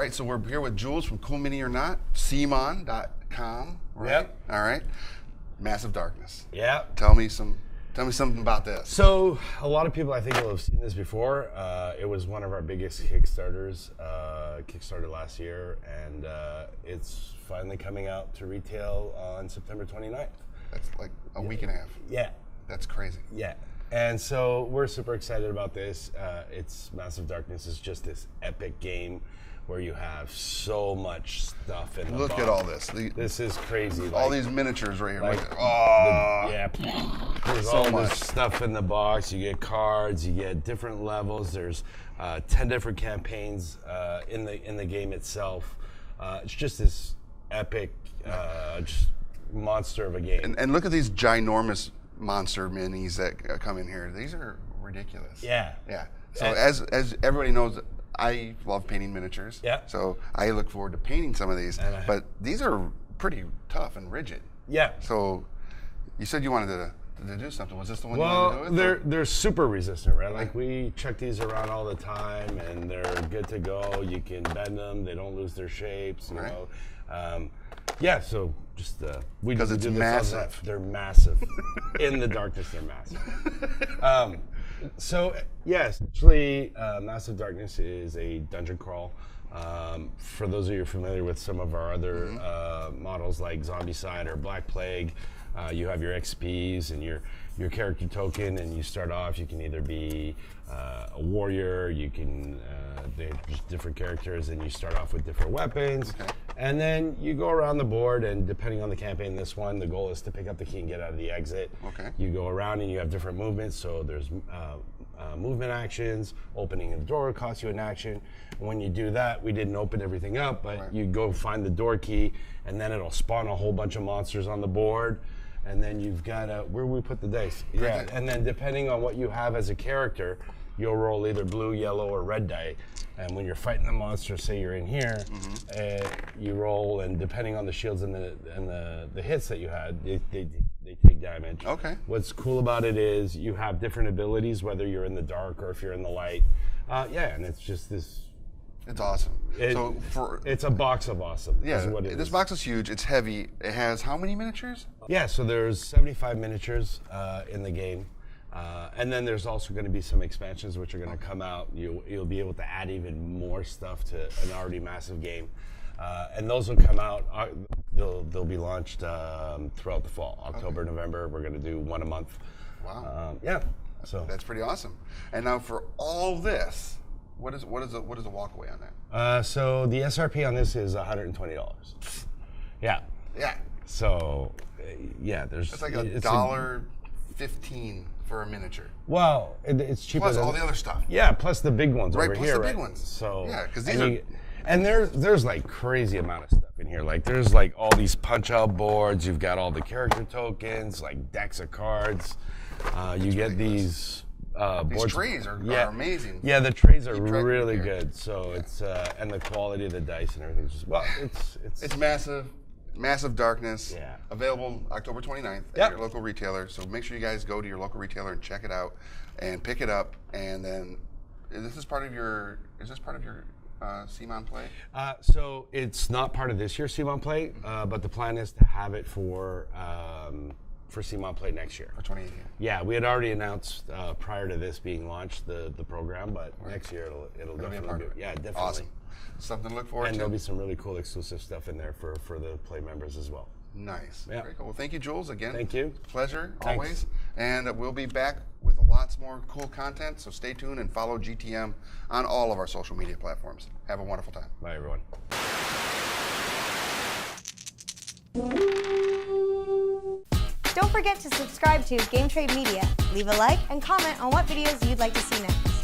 right, so we're here with Jules from Cool Mini or Not, CMON.com, right? Yep. All right. Massive Darkness. Yeah. Tell me something about this. So a lot of people I think will have seen this before. It was one of our biggest Kickstarters, Kickstarted last year, and it's finally coming out to retail on September 29th. That's like a week and a half. Yeah. That's crazy. Yeah. And so we're super excited about this. It's Massive Darkness is just this epic game where you have so much stuff in the Look box. at all this. This is crazy. All these miniatures right here. Like, Look. There's So all much this stuff in the box. You get cards. You get different levels. There's 10 different campaigns in the game itself. It's just this epic, just monster of a game. And look at these ginormous monster minis that come in here. These are ridiculous. Yeah. Yeah. So as everybody knows, I love painting miniatures. Yeah. So I look forward to painting some of these. But these are pretty tough and rigid. Yeah. So you said you wanted to do something. Was this the one you wanted to do? Well, they're super resistant, right? Like we check these around all the time, and they're good to go. You can bend them; they don't lose their shapes. You know, yeah. So just because it's massive. They're massive. In the darkness, they're massive. So yes, actually, Massive Darkness is a dungeon crawl. For those of you familiar with some of our other models like Zombicide or Black Plague, you have your XPs and your character token, and you start off. You can either be a warrior, you can they're just different characters, and you start off with different weapons, and then you go around the board. And depending on the campaign, this one, the goal is to pick up the key and get out of the exit. Okay. You go around and you have different movements. So there's movement actions. Opening the door costs you an action. When you do that, we didn't open everything up, but you go find the door key, and then it'll spawn a whole bunch of monsters on the board. And then you've got where we put the dice. Yeah, and then depending on what you have as a character, you'll roll either blue, yellow, or red die. And when you're fighting the monster, say you're in here, you roll, and depending on the shields and the hits that you had, they take damage. Okay. What's cool about it is you have different abilities, whether you're in the dark or if you're in the light. And it's just this. It's awesome. It's a box of awesome. Yeah, is what it this is. box is huge. It's heavy. It has how many miniatures? Yeah, so there's 75 miniatures in the game. And then there's also going to be some expansions which are going to come out. You'll be able to add even more stuff to an already massive game. And those will come out. They'll be launched throughout the fall. October, November. We're going to do one a month. Wow. So that's pretty awesome. And now for all this, what is the walkaway on that? So the SRP on this is $120. Yeah. Yeah. So there's. It's like $1.15 for a miniature. Well, it's cheaper. Plus than all the other stuff. Yeah, plus the big ones over plus here. the big ones. So yeah, because these and there's like crazy amount of stuff in here. Like there's like all these punch-out boards. You've got all the character tokens, like decks of cards. You get these. These boards. trays are amazing. Yeah, the trays are really good. So it's and the quality of the dice and everything is just it's massive. Massive Darkness. Yeah. Available October 29th at your local retailer. So make sure you guys go to your local retailer and check it out and pick it up. And then, is this part of your CMON Play? So it's not part of this year's CMON Play, but the plan is to have it for CMON Play next year. For 2018. Yeah, we had already announced prior to this being launched the program, but next year it'll definitely be a part of it. Yeah, definitely. Awesome. Something to look forward to. And there'll be some really cool exclusive stuff in there for the Play members as well. Nice. Yeah. Very cool. Well, thank you, Jules, again. Thank you. Pleasure, Thanks. always. And we'll be back with lots more cool content, so stay tuned and follow GTM on all of our social media platforms. Have a wonderful time. Bye, everyone. Don't forget to subscribe to Game Trade Media, leave a like, and comment on what videos you'd like to see next.